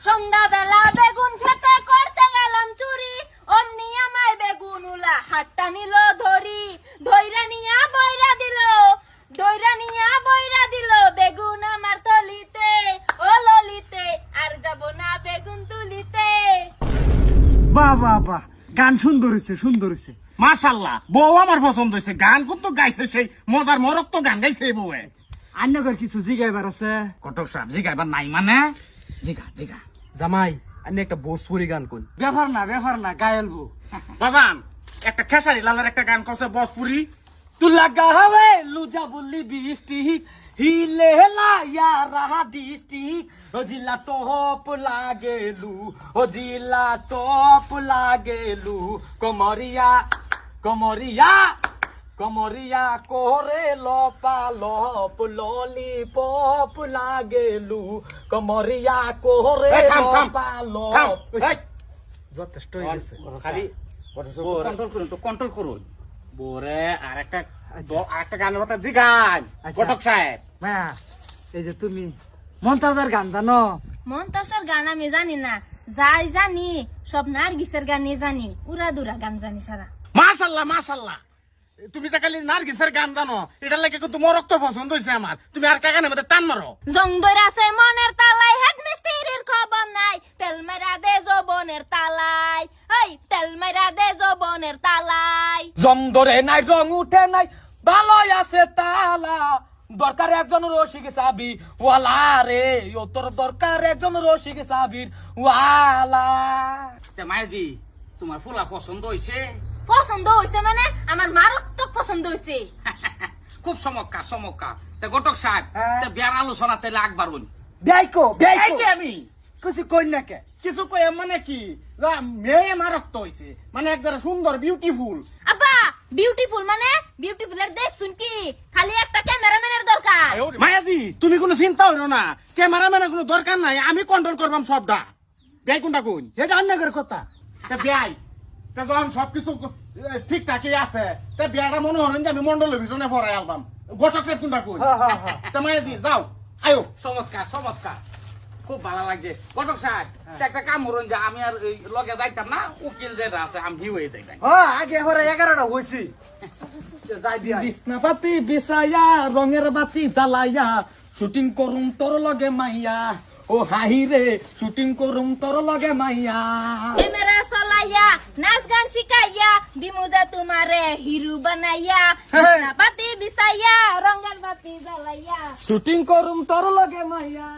সন্ধ্যাবেলা বেগুন খেতে করতে গেলাম চুরি, অমনি আমায় বেগুন উলা হাতটা নিল ধরি, ধইরা নিয়া বইরা দিল, ধইরা নিয়া বইরা দিল বেগুন আমার থলিতে, ও ললিতে আর যাব না বেগুন তুলিতে। বাহ বাহ বাহ, গান সুন্দর হয়েছে, সুন্দর হয়েছে। মাশাআল্লাহ, বউ আমার পছন্দ হয়েছে। গান কিন্তু গাইছে সেই মজার মরক তো গান গাইছে এই বউয়ে। আন্যগর কিছু জিগাইবার আছে? কটক সাহেব জিগাইবার নাই মানে? জিগা জিগা। জামাই আমি একটা ভোজপুরি গান কই। ব্যাপার না, গায়েলবো। বাজান একটা খেসারি লালের একটা গান করছে ভোজপুরি। তু লাগা হবে লুজা বললি বৃষ্টি হিলে লায়া রাহা দৃষ্টি, ও জিলা টপ লাগেলু, ও জিলা টপ লাগেলু, কমরিয়া কমরিয়া কমরিয়া কোরে লপা লপ ললিপপ লাগেলু, কমরিয়া কোরে এই থাম, থাম, লপা থাম, লপ। এই, যথেষ্ট হয়ে গেছে। খালি কন্ট্রোল করুন, তো কন্ট্রোল করুন। বোরে আর একটা গানের কথা জিগান আচ্ছা। কটক সাহেব। হ্যাঁ, এই যে তুমি মন্তাজার গান জানো? মন্তাসের গান আমি জানি না, যাই জানি সব নার্গিসের গানই জানি, উড়াদুরা গান জানি সারা। মাশাআল্লাহ মাশাআল্লাহ, তুমি যে খালি নার্গিসের গান জানো, এটার লাগে কিন্তু মোর রক্ত পছন্দ হয়েছে আমার। তুমি আর কাগানের মধ্যে টান মারো। জংদর আছে মনের তালাই, হেড মিস্ত্রির খবর নাই, তেল মেরা দে যৌবনের তালাই, এই তেল মেরা দে যৌবনের তালাই। জং ধরে নাই, রং উঠে নাই, ভালোই আছে তালা, দরকার একজন রসিক সাবি ওয়ালা রে, ও তোর দরকার একজন রসিক সাবির ওয়ালা। মায়াজি, তোমার ফুলা পছন্দ হয়েছে? পছন্দ হয়েছে মানে আমার মারাত্মক পছন্দ হয়েছে। খুব চমৎকার চমৎকার। তা ঘটক সাহেব, হ্যাঁ। তা বিয়ার আলোচনা তাইলে আকবার হইন। বেয়াইকো এই যে আমি কিছু কই না কে? কিছু কই মানে কি, যা মেয়ে মারক্ত হইছে, মানে একবার সুন্দর বিউটিফুল। আব্বা বিউটিফুল মানে বিউটিফুলের দেখছুন কি, খালি একটা ক্যামেরাম্যানের দরকার। মায়াজি, তুমি কোনো চিন্তা হইলো না, ক্যামেরাম্যানের কোনো দরকার নাই, আমি কন্ট্রোল করবাম সবটা। বেয়াই কোনটা কোন? এটা অন্যগর কথা। তা বেয়াই, তা যখন সবকিছু ঠিকঠাকই আছে, তা বিয়াটা মনে হলেন যে আমি মন্ডলের পিছনে পড়াই আলবাম। ঘটক সাহেব কোনটা কোন? তা মায়াজি যাও, আয়ো। চমৎকার চমৎকার, খুব ভালো লাগছে। ঘটক সাহেব, তা একটা কাম করুন যে আমি আর এই লগে যাইতাম না, উকিল যেটা আছে আমি ভিউ হয়ে যাইতাম। আগে এবারে 11টা হয়েছি। যাই বিয়া বিছনা পাতি বিছাইয়া রঙের বাতি জ্বালাইয়া শুটিং করুম তোর লগে মাইয়া, ও হাহি রে শুটিং করুম তোর লগে মাইয়া। ক্যামেরা চলাইয়া নাচ গান শিখাইয়া দিমুজা তোমারে হিরো বানাইয়া, বিছনা পাতি বিছাইয়া রঙের বাতি জ্বালাইয়া। শুটিং করুম তোর লগে মাইয়া।